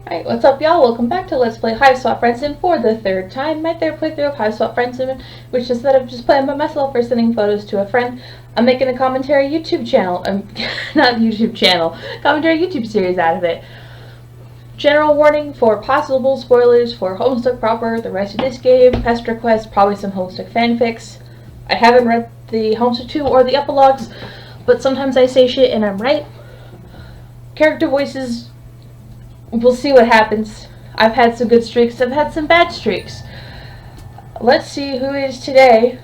Alright, what's up y'all? Welcome back to Let's Play Hiveswap Friendsim for the third time. My third playthrough of Hiveswap Friendsim, which instead of just playing by myself or sending photos to a friend, I'm making a commentary YouTube channel, commentary YouTube series out of it. General warning for possible spoilers for Homestuck proper, the rest of this game, Pesterquest, probably some Homestuck fanfics. I haven't read the Homestuck 2 or the epilogues, but sometimes I say shit and I'm right. Character voices, we'll see what happens. I've had some good streaks, I've had some bad streaks. Let's see who it is today.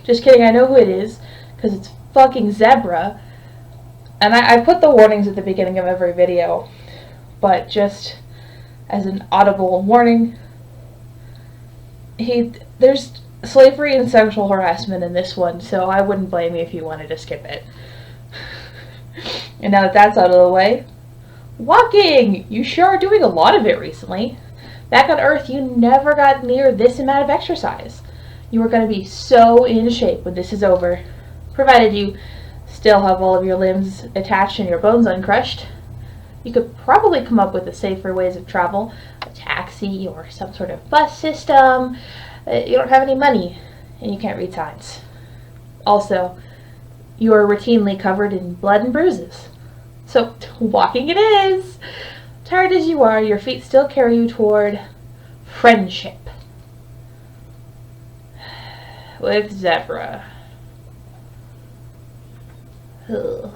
Just kidding, I know who it is, because it's fucking Zebruh. And I put the warnings at the beginning of every video, but just as an audible warning, there's slavery and sexual harassment in this one, so I wouldn't blame you if you wanted to skip it. And now that that's out of the way, walking! You sure are doing a lot of it recently. Back on Earth, you never got near this amount of exercise. You are going to be so in shape when this is over. Provided you still have all of your limbs attached and your bones uncrushed. You could probably come up with the safer ways of travel. A taxi or some sort of bus system. You don't have any money and you can't read signs. Also, you are routinely covered in blood and bruises. So, walking it is! Tired as you are, your feet still carry you toward friendship. With Zebruh. Ugh.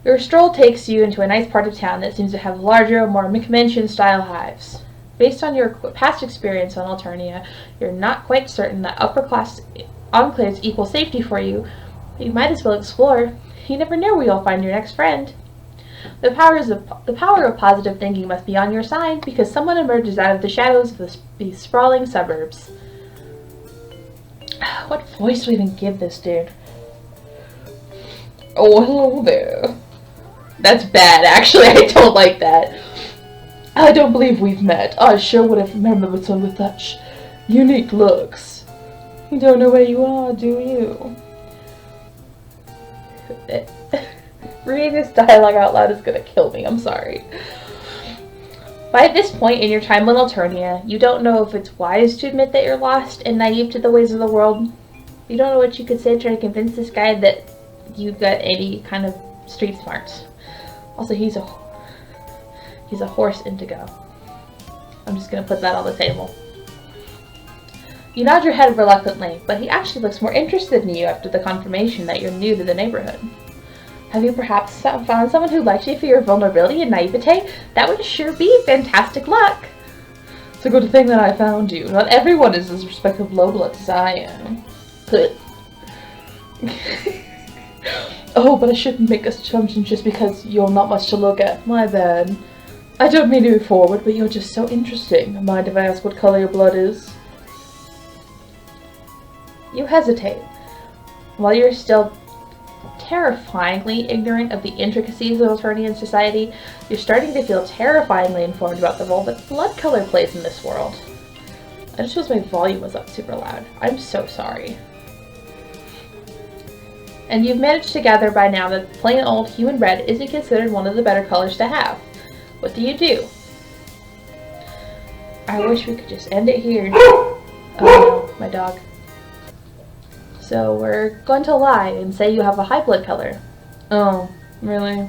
Your stroll takes you into a nice part of town that seems to have larger, more McMansion-style hives. Based on your past experience on Alternia, you're not quite certain that upper-class enclaves equal safety for you, but you might as well explore. You never know where you'll find your next friend. The power of positive thinking must be on your side, because someone emerges out of the shadows of these sprawling suburbs. What voice do we even give this dude? Oh, hello there. That's bad, actually. I don't like that. I don't believe we've met. I sure would have remembered someone with such unique looks. You don't know where you are, do you? Reading this dialogue out loud is gonna kill me, I'm sorry. By this point in your time on Alternia, you don't know if it's wise to admit that you're lost and naive to the ways of the world. You don't know what you could say to try to convince this guy that you've got any kind of street smarts. Also, he's a horse indigo. I'm just gonna put that on the table. You nod your head reluctantly, but he actually looks more interested in you after the confirmation that you're new to the neighborhood. Have you perhaps found someone who likes you for your vulnerability and naivete? That would sure be fantastic luck. It's a good thing that I found you. Not everyone is as respectful of lowbloods as I am. Oh, but I shouldn't make assumptions just because you're not much to look at. My bad. I don't mean to be forward, but you're just so interesting. Mind if I ask what color your blood is? You hesitate. While you're still terrifyingly ignorant of the intricacies of Alternian society, you're starting to feel terrifyingly informed about the role that blood color plays in this world. I just wish my volume was up super loud. I'm so sorry. And you've managed to gather by now that plain old human red isn't considered one of the better colors to have. What do you do? I wish we could just end it here. Oh no, my dog. So we're going to lie and say you have a high blood color. Oh, really?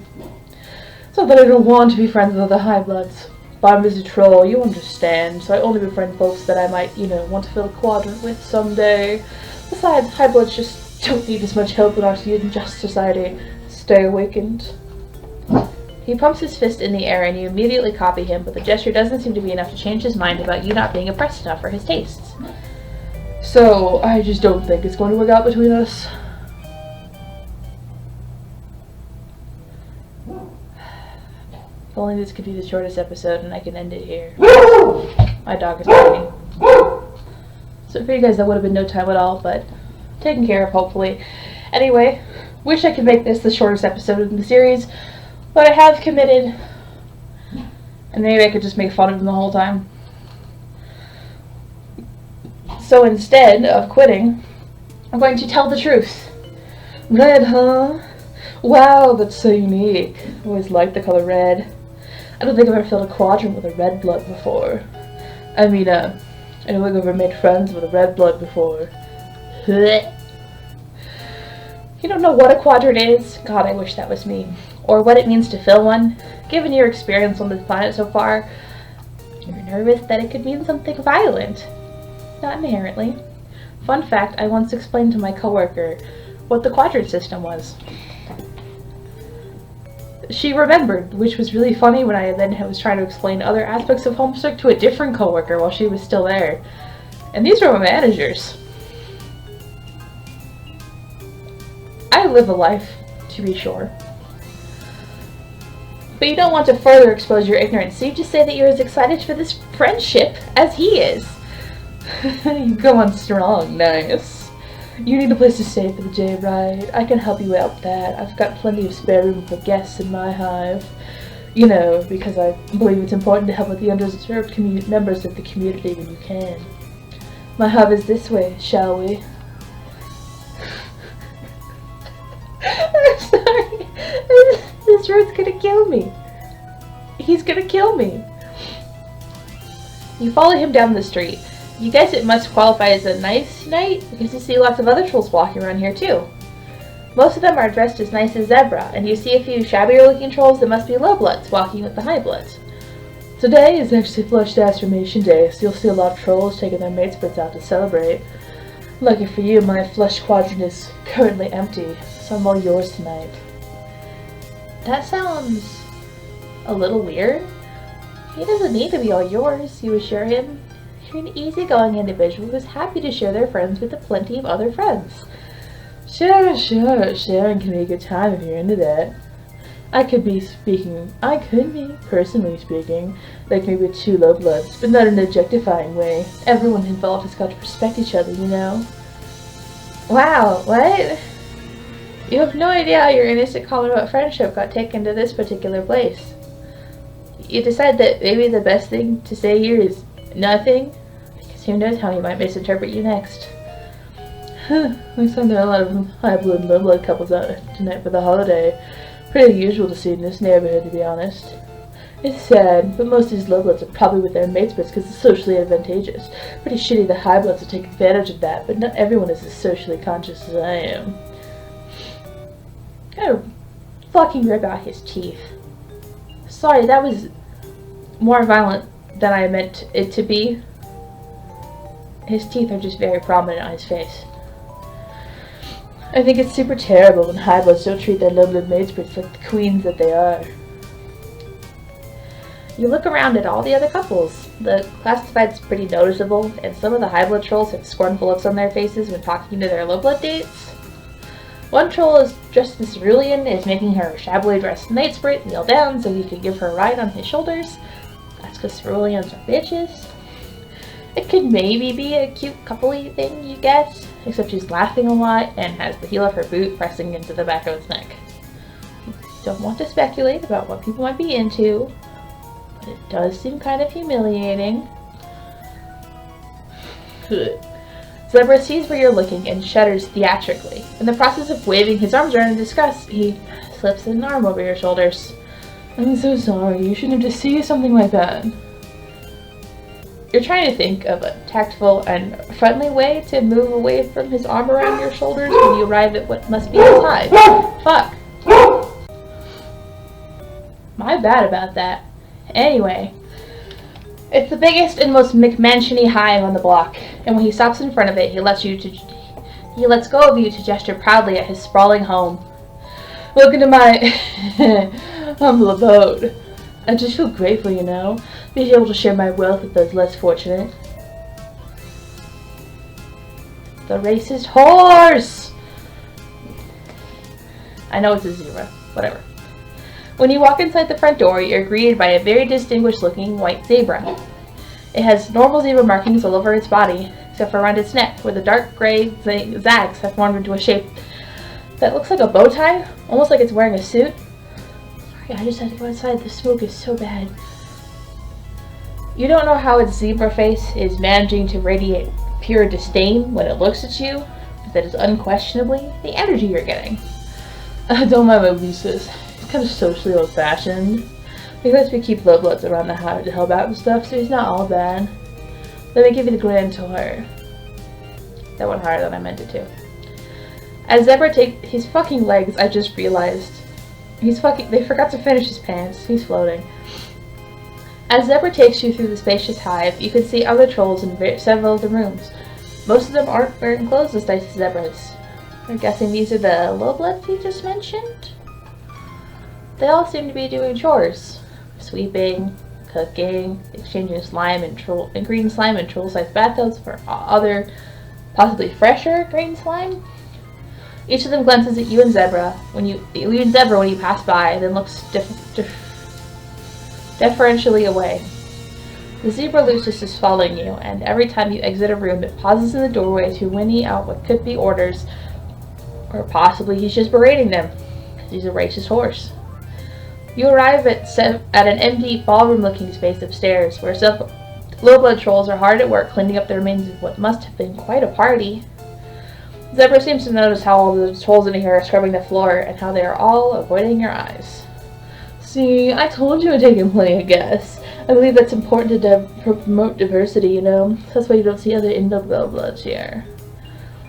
It's not that I don't want to be friends with other high bloods. But I'm busy troll, you understand, so I only befriend folks that I might, want to fill a quadrant with someday. Besides, high bloods just don't need as much help in our just society. Stay awakened. He pumps his fist in the air and you immediately copy him, but the gesture doesn't seem to be enough to change his mind about you not being oppressed enough for his tastes. So, I just don't think it's going to work out between us. If only this could be the shortest episode and I can end it here. My dog is barking. So for you guys that would have been no time at all, but taken care of hopefully. Anyway, wish I could make this the shortest episode in the series, but I have committed. And maybe I could just make fun of him the whole time. So instead of quitting, I'm going to tell the truth. Red, huh? Wow, that's so unique. I always liked the color red. I don't think I've ever filled a quadrant with a red blood before. I mean, I don't think I've ever made friends with a red blood before. You don't know what a quadrant is? God, I wish that was me. Or what it means to fill one? Given your experience on this planet so far, you're nervous that it could mean something violent. Not inherently. Fun fact, I once explained to my coworker what the quadrant system was. She remembered, which was really funny when I then was trying to explain other aspects of Homestuck to a different coworker while she was still there. And these were my managers. I live a life, to be sure. But you don't want to further expose your ignorance, so you just say that you're as excited for this friendship as he is. You go on strong, nice. You need a place to stay for the day, right? I can help you out with that. I've got plenty of spare room for guests in my hive. You know, because I believe it's important to help with the underserved members of the community when you can. My hive is this way, shall we? I'm sorry. This road's gonna kill me. He's gonna kill me. You follow him down the street. You guess it must qualify as a nice night because you see lots of other trolls walking around here too. Most of them are dressed as nice as Zebruh, and you see a few shabbier looking trolls that must be lowbloods walking with the highbloods. Today is actually Flush Transformation Day, so you'll see a lot of trolls taking their mate splits out to celebrate. Lucky for you, my flesh quadrant is currently empty, so I'm all yours tonight. That sounds a little weird. He doesn't need to be all yours, you assure him. You're an easygoing individual who's happy to share their friends with plenty of other friends. Sure, sharing can be a good time if you're into that. I could be, personally speaking, like maybe two lowbloods, but not in an objectifying way. Everyone involved has got to respect each other, you know? Wow, what? You have no idea how your innocent comment about friendship got taken to this particular place. You decide that maybe the best thing to say here is nothing, because who knows how he might misinterpret you next. Looks like there are a lot of high blood and low blood couples out tonight for the holiday. Pretty usual to see in this neighborhood, to be honest. It's sad, but most of these lowbloods are probably with their mates because it's socially advantageous. Pretty shitty the highbloods to take advantage of that, but not everyone is as socially conscious as I am. Gotta fucking rip out his teeth. Sorry, that was more violent than I meant it to be. His teeth are just very prominent on his face. I think it's super terrible when highbloods don't treat their lowblood mates like the queens that they are. You look around at all the other couples. The classified's pretty noticeable, and some of the highblood trolls have scornful looks on their faces when talking to their lowblood dates. One troll is dressed as Cerulean, is making her shabbily dressed night sprite kneel down so he can give her a ride on his shoulders. That's because Ceruleans are bitches. It could maybe be a cute couple-y thing, you guess, except she's laughing a lot and has the heel of her boot pressing into the back of its neck. Don't want to speculate about what people might be into, but it does seem kind of humiliating. Zebruh sees where you're looking and shudders theatrically. In the process of waving his arms around in disgust, he slips an arm over your shoulders. I'm so sorry, you shouldn't have to see something like that. You're trying to think of a tactful and friendly way to move away from his arm around your shoulders when you arrive at what must be his hive. Fuck. My bad about that. Anyway, it's the biggest and most McMansion-y hive on the block, and when he stops in front of it, he lets go of you to gesture proudly at his sprawling home. Welcome to my humble abode. I just feel grateful, you know, being able to share my wealth with those less fortunate. The racist horse! I know it's a zebra. Whatever. When you walk inside the front door, you're greeted by a very distinguished-looking white zebra. It has normal zebra markings all over its body, except for around its neck, where the dark gray zags have formed into a shape that looks like a bow tie, almost like it's wearing a suit. Sorry, I just had to go outside. The smoke is so bad. You don't know how its zebra face is managing to radiate pure disdain when it looks at you, but that is unquestionably the energy you're getting. Don't mind my weakness. It's kind of socially old-fashioned. Because we keep lowbloods around the house to help out and stuff, so he's not all bad. Let me give you the grand tour. That went higher than I meant it to. As Zebruh takes his fucking legs, I just realized. They forgot to finish his pants. He's floating. As Zebruh takes you through the spacious hive, you can see other trolls in several of the rooms. Most of them aren't wearing clothes as nice as Zebruh's. I'm guessing these are the lowbloods he just mentioned? They all seem to be doing chores. Sweeping, cooking, exchanging slime and green slime in troll-sized bathtubs for other, possibly fresher green slime. Each of them glances at you and Zebruh when you pass by, then looks deferentially away. The zebra Lucis is following you, and every time you exit a room, it pauses in the doorway to whinny out what could be orders, or possibly he's just berating them, because he's a racist horse. You arrive at an empty ballroom-looking space upstairs, where some lowblood trolls are hard at work cleaning up the remains of what must have been quite a party. Zebruh seems to notice how all the trolls in here are scrubbing the floor, and how they are all avoiding your eyes. See, I told you I'd taken plenty of guests. I believe that's important to promote diversity, you know. That's why you don't see other lowbloods here.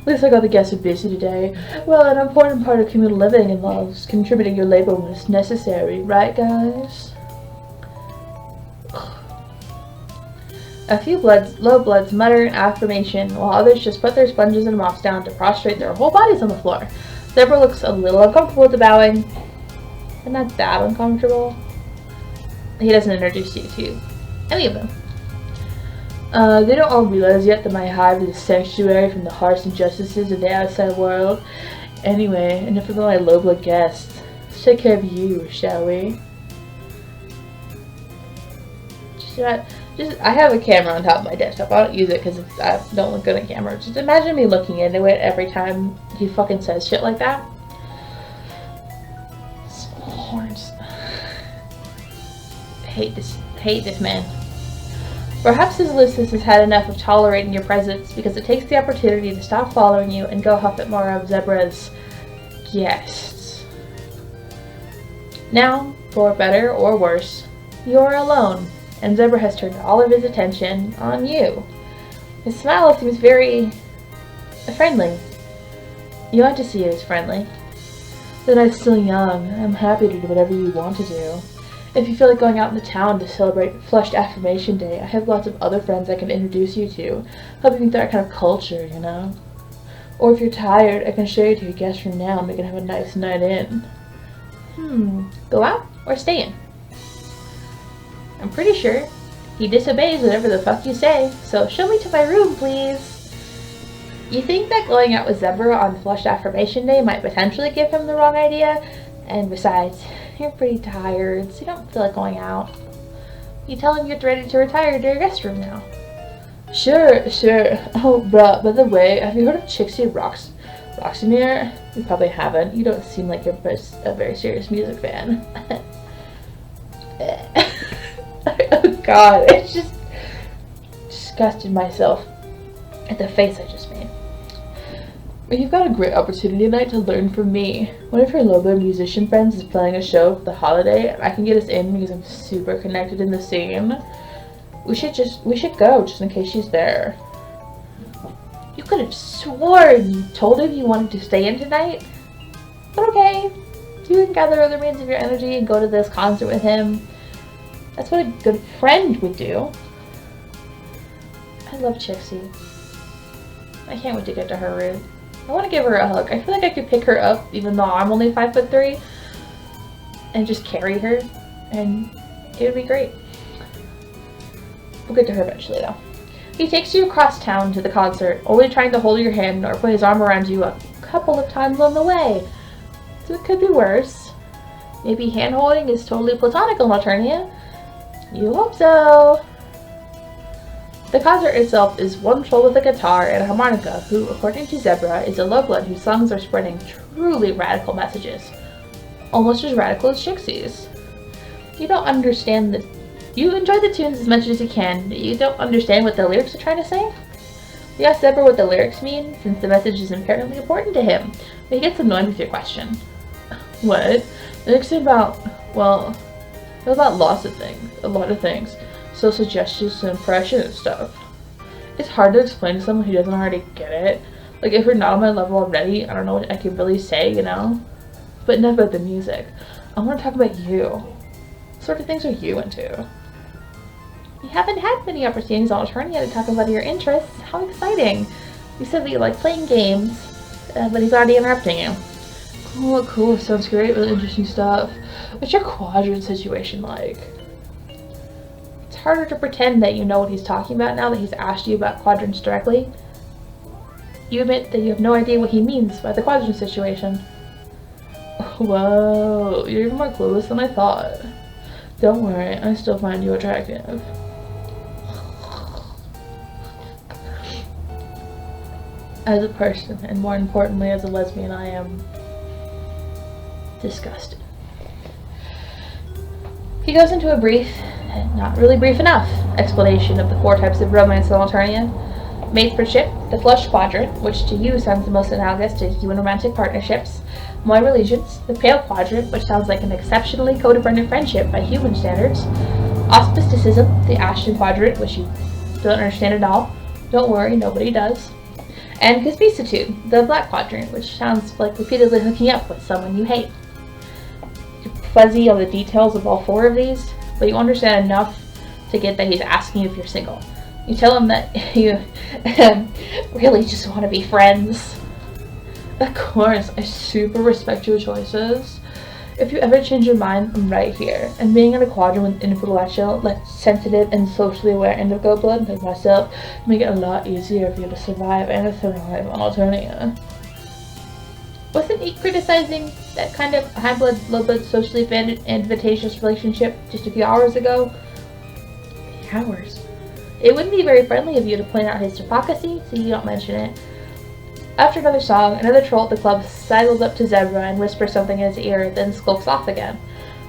Looks like all the guests are busy today. Well, an important part of communal living involves contributing your labor when it's necessary, right, guys? A few lowbloods mutter an affirmation, while others just put their sponges and mops down to prostrate their whole bodies on the floor. Zebruh looks a little uncomfortable with the bowing, but not that uncomfortable. He doesn't introduce you to any of them. They don't all realize yet that my hive is a sanctuary from the harsh injustices of the outside world. Anyway, enough of my lowblood guests. Let's take care of you, shall we? I have a camera on top of my desktop. I don't use it because I don't look good on camera. Just imagine me looking into it every time he fucking says shit like that. Horns. Hate this man. Perhaps his Lucis has had enough of tolerating your presence because it takes the opportunity to stop following you and go huff at more of Zebruh's guests. Now, for better or worse, you are alone, and Zebruh has turned all of his attention on you. His smile seems very friendly. You ought to see it as friendly. The night's still young. I'm happy to do whatever you want to do. If you feel like going out in the town to celebrate Flushed Affirmation Day, I have lots of other friends I can introduce you to, help you meet that kind of culture, you know? Or if you're tired, I can show you to your guests from now and we can have a nice night in. Go out or stay in? I'm pretty sure he disobeys whatever the fuck you say, so show me to my room, please. You think that going out with Zebruh on Flushed Affirmation Day might potentially give him the wrong idea? And besides, you're pretty tired, so you don't feel like going out. You tell him you're ready to retire to your guest room now. Sure. Oh, bruh, by the way, have you heard of Chixie Roxymere? You probably haven't. You don't seem like you're a very serious music fan. Oh god, it's just disgusted myself at the face I just made. You've got a great opportunity tonight to learn from me. One of your lowblood musician friends is playing a show for the holiday. I can get us in because I'm super connected in the scene. We should go just in case she's there. You could have sworn you told him you wanted to stay in tonight. But okay, you can gather other means of your energy and go to this concert with him. That's what a good friend would do. I love Chixie. I can't wait to get to her room. I want to give her a hug. I feel like I could pick her up, even though I'm only 5'3", and just carry her, and it would be great. We'll get to her eventually, though. He takes you across town to the concert, only trying to hold your hand or put his arm around you a couple of times on the way. So it could be worse. Maybe hand-holding is totally platonic on Alternia. You hope so. The concert itself is one troll with a guitar and a harmonica who, according to Zebruh, is a lowblood whose songs are spreading truly radical messages. Almost as radical as Chixie's. You don't understand the... You enjoy the tunes as much as you can, but you don't understand what the lyrics are trying to say? You ask Zebruh what the lyrics mean, since the message is apparently important to him, but he gets annoyed with your question. What? The lyrics are about, well, about lots of things, a lot of things. So suggestions and impression and stuff. It's hard to explain to someone who doesn't already get it. Like, if you're not on my level already, I don't know what I can really say, you know? But enough about the music. I want to talk about you. What sort of things are you into? You haven't had many opportunities on Eternia to talk about your interests. How exciting! You said that you like playing games, but he's already interrupting you. Cool, cool. Sounds great. Really interesting stuff. What's your quadrant situation like? It's harder to pretend that you know what he's talking about now that he's asked you about quadrants directly. You admit that you have no idea what he means by the quadrant situation. Whoa, you're even more clueless than I thought. Don't worry, I still find you attractive. As a person, and more importantly as a lesbian, I am disgusted. He goes into a brief, and not really brief enough, explanation of the 4 types of romance in Eternia. Mateship, the flush quadrant, which to you sounds the most analogous to human romantic partnerships. Moira allegiance, the pale quadrant, which sounds like an exceptionally codependent friendship by human standards. Auspisticism, the Ashton quadrant, which you don't understand at all. Don't worry, nobody does. And Conspicitude, the black quadrant, which sounds like repeatedly hooking up with someone you hate. You're fuzzy on the details of all 4 of these, but you understand enough to get that he's asking you if you're single. You tell him that you really just want to be friends. Of course, I super respect your choices. If you ever change your mind, I'm right here. And being in a quadrant with influential, like sensitive and socially aware indigo blood like myself, make it a lot easier for you to survive and thrive on Eternia. Wasn't he criticizing that kind of high blood, low blood, socially advantageous relationship just a few hours ago? Hours. It wouldn't be very friendly of you to point out his hypocrisy, so you don't mention it. After another song, another troll at the club sidles up to Zebruh and whispers something in his ear, then skulks off again.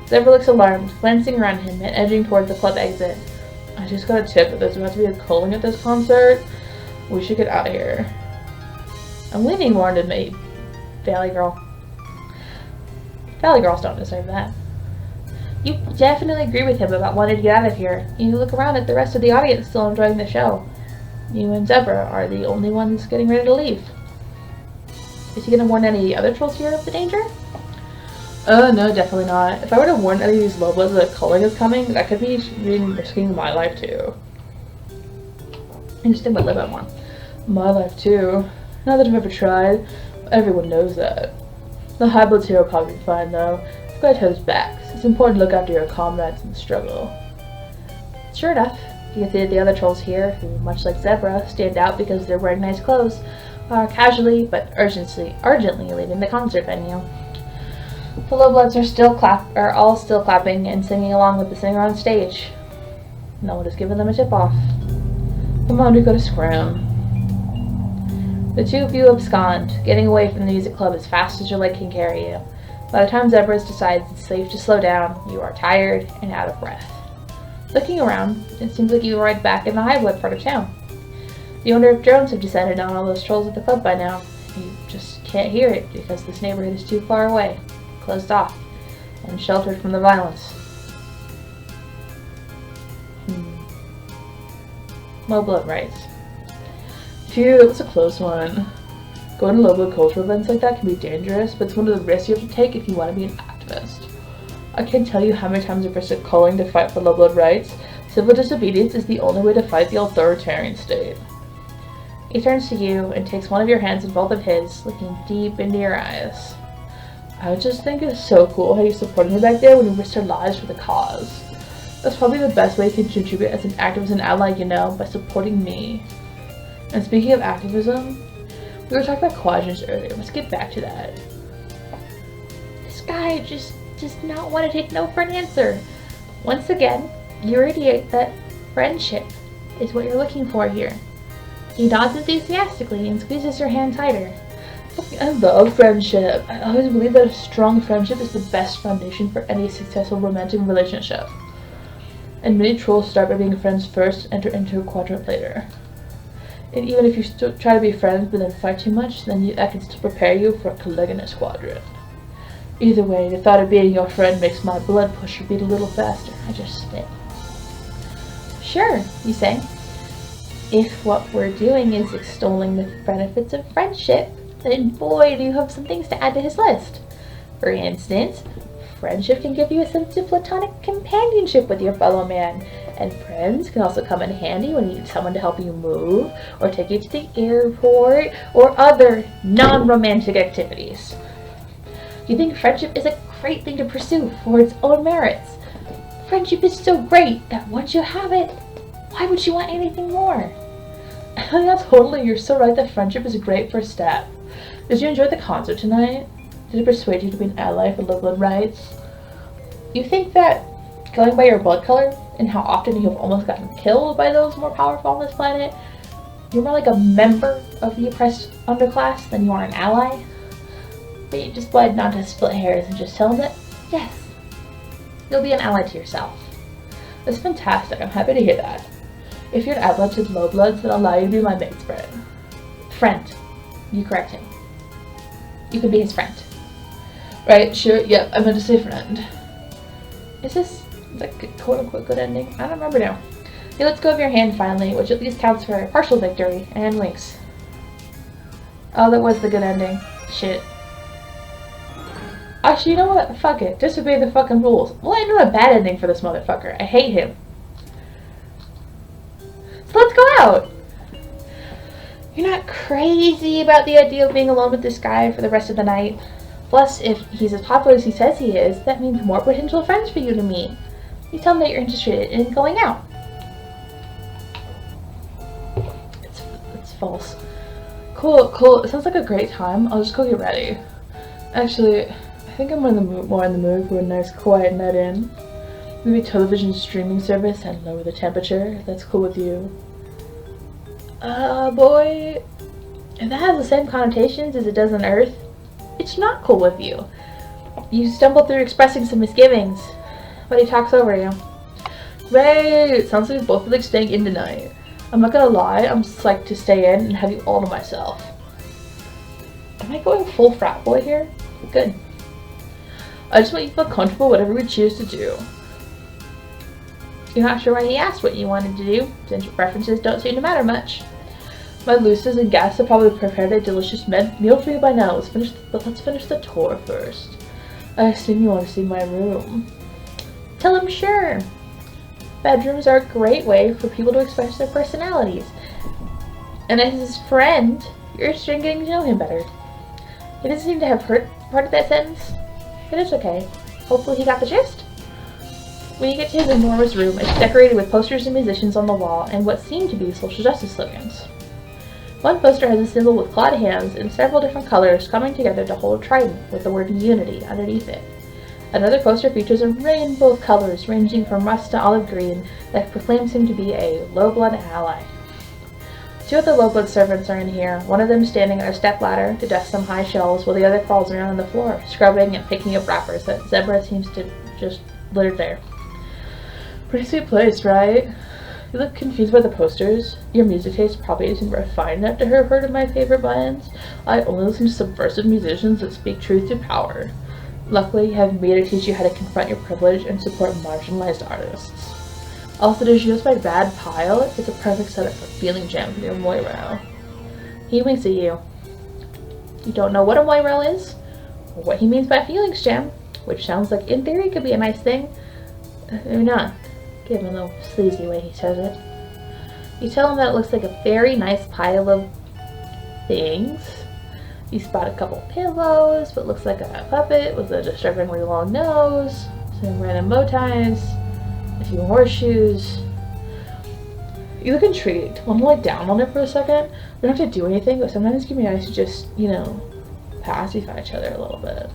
Zebruh looks alarmed, glancing around him and edging towards the club exit. I just got a tip that there's about to be a culling at this concert. We should get out of here. I'm leaning more into me, Valley Girl. Valley Girls don't deserve that. You definitely agree with him about wanting to get out of here. You look around at the rest of the audience still enjoying the show. You and Zebruh are the only ones getting ready to leave. Is he going to warn any of the other trolls here of the danger? No, definitely not. If I were to warn any of these lowbloods that culling is coming, that could be risking my life too. I just think my live more. My life too. Not that I've ever tried. Everyone knows that. The highbloods here will probably be fine though. I've got toes back. It's important to look after your comrades in the struggle. Sure enough, you can see that the other trolls here, who, much like Zebruh, stand out because they're wearing nice clothes, are casually but urgently leaving the concert venue. The lowbloods are all still clapping and singing along with the singer on stage. No one has given them a tip-off. Come on, we go to Scram. The 2 of you abscond, getting away from the music club as fast as your leg can carry you. By the time Zebruh decides it's safe to slow down, you are tired and out of breath. Looking around, it seems like you are right back in the highblood part of town. The owner of drones have descended on all those trolls at the club by now. You just can't hear it because this neighborhood is too far away, closed off, and sheltered from the violence. Lowblood rights. Phew, that was a close one. Going to lowblood cultural events like that can be dangerous, but it's one of the risks you have to take if you want to be an activist. I can't tell you how many times I've risked calling to fight for lowblood rights. Civil disobedience is the only way to fight the authoritarian state. He turns to you and takes one of your hands in both of his, looking deep into your eyes. I just think it's so cool how you supported me back there when you risked your lives for the cause. That's probably the best way you can contribute as an activist and ally, you know, by supporting me. And speaking of activism, we were talking about quadrants earlier. Let's get back to that. This guy just does not want to take no for an answer. Once again, you radiate that friendship is what you're looking for here. He nods enthusiastically and squeezes your hand tighter. I love friendship. I always believe that a strong friendship is the best foundation for any successful romantic relationship. And many trolls start by being friends first and enter into a quadrant later. And even if you try to be friends but then fight too much, then that can still prepare you for a polygamous quadrant. Either way, the thought of being your friend makes my blood pressure beat a little faster. I just spit. Sure, you say. If what we're doing is extolling the benefits of friendship, then boy, do you have some things to add to his list. For instance, friendship can give you a sense of platonic companionship with your fellow man, and friends can also come in handy when you need someone to help you move, or take you to the airport, or other non-romantic activities. You think friendship is a great thing to pursue for its own merits. Friendship is so great that once you have it, why would you want anything more? Yeah, totally, you're so right that friendship is a great first step. Did you enjoy the concert tonight? Did it persuade you to be an ally for lowblood rights? You think that going by your blood color and how often you have almost gotten killed by those more powerful on this planet, you're more like a member of the oppressed underclass than you are an ally? But you just decide not to split hairs and just tell them that, yes, you'll be an ally to yourself. That's fantastic, I'm happy to hear that. If you're an ally to the lowbloods, then I'll allow you to be my mate's friend. Friend. You correct him. You can be his friend. Right, sure, yep, I meant to say friend. Is this like a quote-unquote good ending? I don't remember now. He lets go of your hand finally, which at least counts for a partial victory, and winks. Oh, that was the good ending. Shit. Actually, you know what? Fuck it. Disobey the fucking rules. Well, I know a bad ending for this motherfucker. I hate him. So let's go out! You're not crazy about the idea of being alone with this guy for the rest of the night. Plus, if he's as popular as he says he is, that means more potential friends for you to meet. You tell him that you're interested in going out. It's false. Cool, cool. It sounds like a great time. I'll just go get ready. Actually, I think I'm more in the mood for a nice quiet night in. Maybe television streaming service and lower the temperature, if that's cool with you. Boy, if that has the same connotations as it does on Earth, it's not cool with you. You stumble through expressing some misgivings, but he talks over you. Great! Sounds like we both like staying in tonight. I'm not gonna lie, I'm psyched to stay in and have you all to myself. Am I going full frat boy here? Good. I just want you to feel comfortable whatever we choose to do. You're not sure why he asked what you wanted to do, since your preferences don't seem to matter much. My Luces and Gas have probably prepared a delicious meal for you by now. Let's finish the tour first. I assume you want to see my room. Tell him sure. Bedrooms are a great way for people to express their personalities. And as his friend, you're interested in getting to know him better. He doesn't seem to have heard part of that sentence, but it's okay. Hopefully he got the gist. When you get to his enormous room, it's decorated with posters and musicians on the wall and what seem to be social justice slogans. One poster has a symbol with clawed hands in several different colors coming together to hold a trident with the word unity underneath it. Another poster features a rainbow of colors ranging from rust to olive green that proclaims him to be a lowblood ally. Two of the lowblood servants are in here, one of them standing on a stepladder to dust some high shelves while the other crawls around on the floor, scrubbing and picking up wrappers that Zebruh seems to just litter there. Pretty sweet place, right? You look confused by the posters. Your music taste probably isn't refined enough to have heard of my favorite bands. I only listen to subversive musicians that speak truth to power. Luckily, you have me to teach you how to confront your privilege and support marginalized artists. Also, did you notice my rad pile? It's a perfect setup for feeling jam for your Moirel. He winks at you. You don't know what a Moirel is? Or what he means by feelings jam, which sounds like in theory could be a nice thing. Or not, given the sleazy way he says it. You tell him that it looks like a very nice pile of things. You spot a couple pillows, what looks like a puppet with a disturbingly long nose, some random bow ties, a few horseshoes. You look intrigued. Want to lie down on it for a second? We don't have to do anything, but sometimes it can be nice to just, pacify each other a little bit.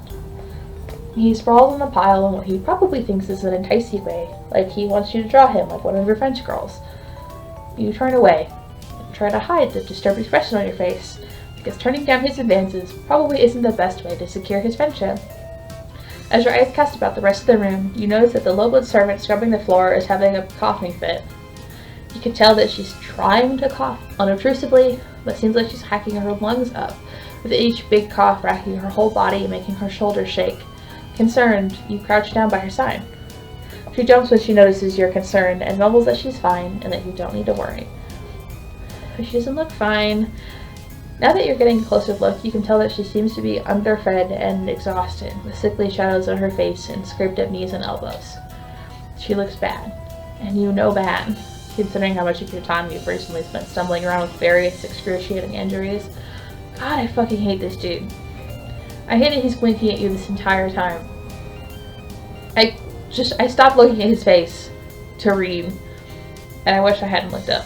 He sprawls on the pile in what he probably thinks is an enticing way, like he wants you to draw him like one of your French girls. You turn away, and try to hide the disturbed expression on your face, because turning down his advances probably isn't the best way to secure his friendship. As your eyes cast about the rest of the room, you notice that the lowblood servant scrubbing the floor is having a coughing fit. You can tell that she's trying to cough unobtrusively, but seems like she's hacking her lungs up, with each big cough racking her whole body and making her shoulders shake. Concerned, you crouch down by her side. She jumps when she notices you're concerned and mumbles that she's fine and that you don't need to worry. But she doesn't look fine. Now that you're getting a closer look, you can tell that she seems to be underfed and exhausted, with sickly shadows on her face and scraped up knees and elbows. She looks bad. And you know bad, considering how much of your time you've recently spent stumbling around with various excruciating injuries. God, I fucking hate this dude. I hate that he's winking at you this entire time. I stopped looking at his face to read, and I wish I hadn't looked up.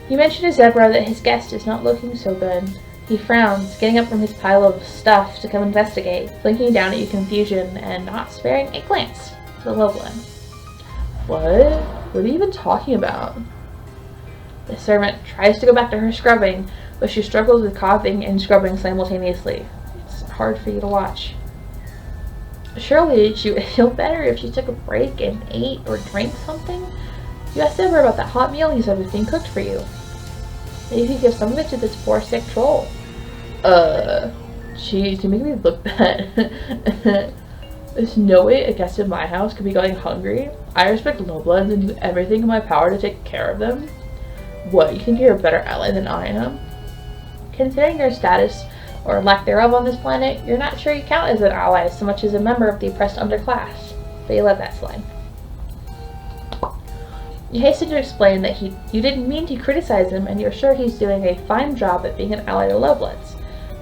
You mention to Zebruh that his guest is not looking so good. He frowns, getting up from his pile of stuff to come investigate, blinking down at you confusion and not sparing a glance to the lowblood. What? What are you even talking about? The servant tries to go back to her scrubbing, but she struggles with coughing and scrubbing simultaneously. It's hard for you to watch. Surely she would feel better if she took a break and ate or drank something. You asked Zebruh about that hot meal he said was being cooked for you. Maybe you could give some of it to this poor sick troll. Jeez, you make me look bad. There's no way a guest in my house could be going hungry. I respect lowbloods and do everything in my power to take care of them. What, you think you're a better ally than I am? Considering your status, or lack thereof on this planet, you're not sure you count as an ally so much as a member of the oppressed underclass. But you let that slide. You hasten to explain that you didn't mean to criticize him and you're sure he's doing a fine job at being an ally to lowbloods.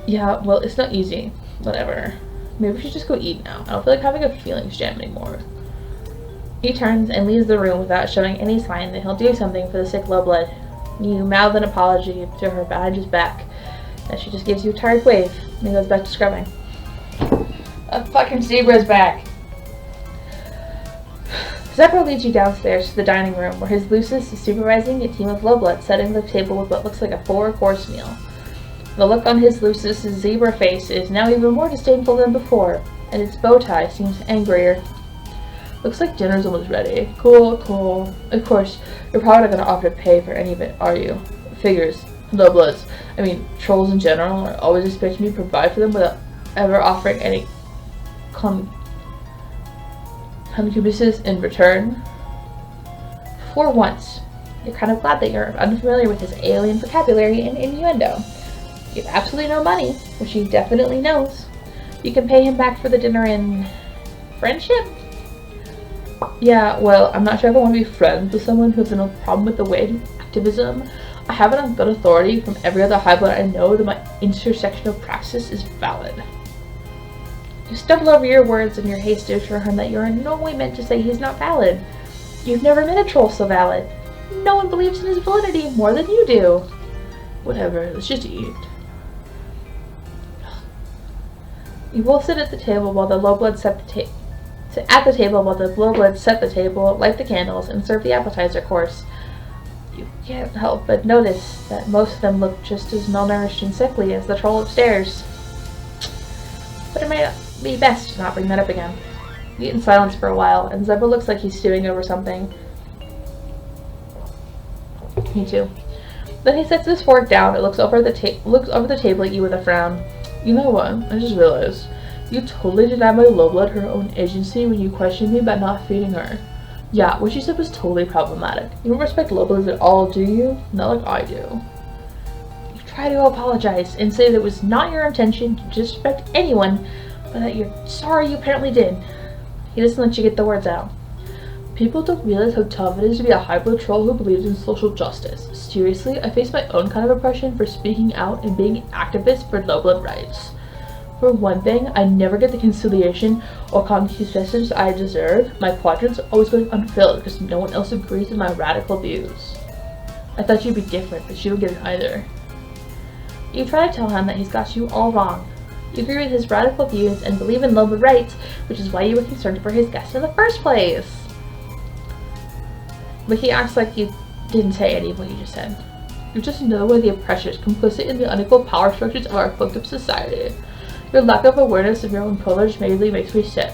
Yeah, well, it's not easy. Whatever. Maybe we should just go eat now. I don't feel like having a feelings jam anymore. He turns and leaves the room without showing any sign that he'll do something for the sick lowblood. You mouth an apology to her behind his back, and she just gives you a tired wave and he goes back to scrubbing. A fucking Zebruh's back! Zebruh leads you downstairs to the dining room, where his Lucis is supervising a team of lowbloods setting the table with what looks like a 4-course meal. The look on his Lucis' zebra face is now even more disdainful than before, and its bow tie seems angrier. Looks like dinner's almost ready. Cool, cool. Of course, you're probably not gonna offer to pay for any of it, are you? Figures. Lowbloods. I mean, trolls in general are always expecting me to provide for them without ever offering any concupiscence in return. For once, you're kind of glad that you're unfamiliar with his alien vocabulary and innuendo. You have absolutely no money, which he definitely knows. You can pay him back for the dinner in friendship? Yeah, well, I'm not sure if I want to be friends with someone who has no problem with the way activism. I have it on good authority from every other highblood I know that my intersectional praxis is valid. You stumble over your words in your haste to assure him that you are in no way meant to say he's not valid. You've never met a troll so valid. No one believes in his validity more than you do. Whatever, let's just eat. You both sit at the table while the lowbloods set the table, light the candles, and serve the appetizer course. You can't help but notice that most of them look just as malnourished and sickly as the troll upstairs. But it might be best to not bring that up again. You eat in silence for a while, and Zebruh looks like he's stewing over something. Me too. Then he sets his fork down and looks over the table at you with a frown. You know what? I just realized. You totally denied my lowblood her own agency when you questioned me about not feeding her. Yeah, what she said was totally problematic. You don't respect lowbloods at all, do you? Not like I do. You try to apologize and say that it was not your intention to disrespect anyone, but that you're sorry you apparently did. He doesn't let you get the words out. People don't realize how tough it is to be a highblood troll who believes in social justice. Seriously, I face my own kind of oppression for speaking out and being an activist for lowblood rights. For one thing, I never get the conciliation or concupiscence I deserve. My quadrants are always going unfilled because no one else agrees with my radical views. I thought you'd be different, but you don't get it either. You try to tell him that he's got you all wrong. You agree with his radical views and believe in lowblood rights, which is why you were concerned for his guest in the first place. But he acts like you didn't say any of what you just said. You're just another one of the oppressors, complicit in the unequal power structures of our fucked up society. Your lack of awareness of your own privilege mainly makes me sick.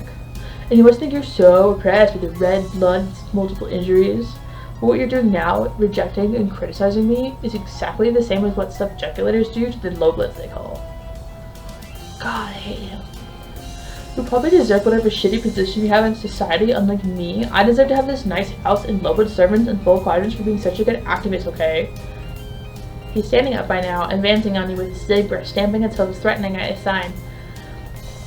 And you must think you're so oppressed with the red blood, multiple injuries. But what you're doing now, rejecting and criticizing me, is exactly the same as what subjugulators do to the lowbloods they call. God, I hate him. You probably deserve whatever shitty position you have in society, unlike me. I deserve to have this nice house and lowblood servants and full quadrants for being such a good activist, okay? He's standing up by now, advancing on you with his Zebruh, stamping its hooves, threatening at his sign.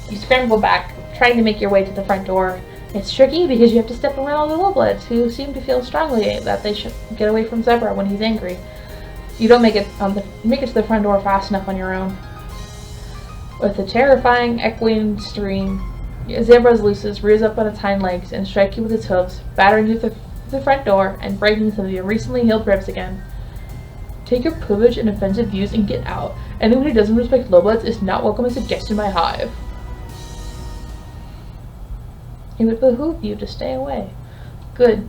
You scramble back, trying to make your way to the front door. It's tricky because you have to step around all the lowbloods, who seem to feel strongly that they should get away from Zebruh when he's angry. You don't make it to the front door fast enough on your own. With a terrifying, echoing scream, Zebruh looses, rears up on its hind legs, and strikes you with its hooves, battering you through the front door and breaking some of your recently healed ribs again. Take your privilege and offensive views and get out. Anyone who doesn't respect lowbloods is not welcome as a guest in my hive. It would behoove you to stay away. Good.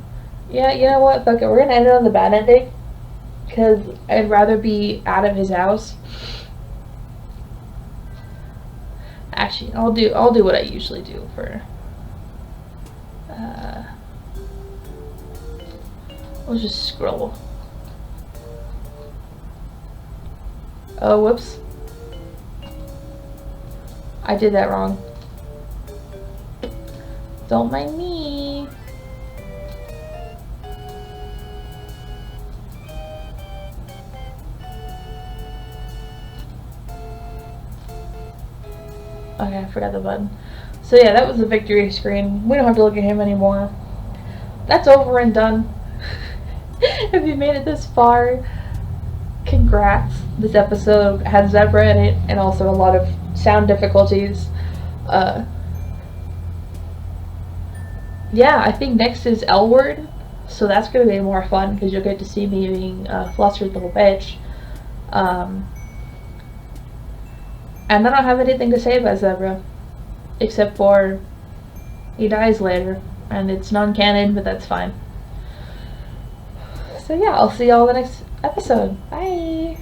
Yeah, you know what? Fuck it. We're gonna end it on the bad ending. Because I'd rather be out of his house. Actually, I'll do what I usually do for we'll just scroll. Oh, whoops. I did that wrong. Don't mind me. Okay, I forgot the button. So yeah, that was the victory screen. We don't have to look at him anymore. That's over and done. If you made it this far, congrats. This episode had Zebruh in it and also a lot of sound difficulties. Yeah, I think next is L word, so that's going to be more fun because you'll get to see me being a flustered little bitch. And I don't have anything to say about Zebruh, except for he dies later, and it's non-canon, but that's fine. So yeah, I'll see y'all in the next episode. Bye!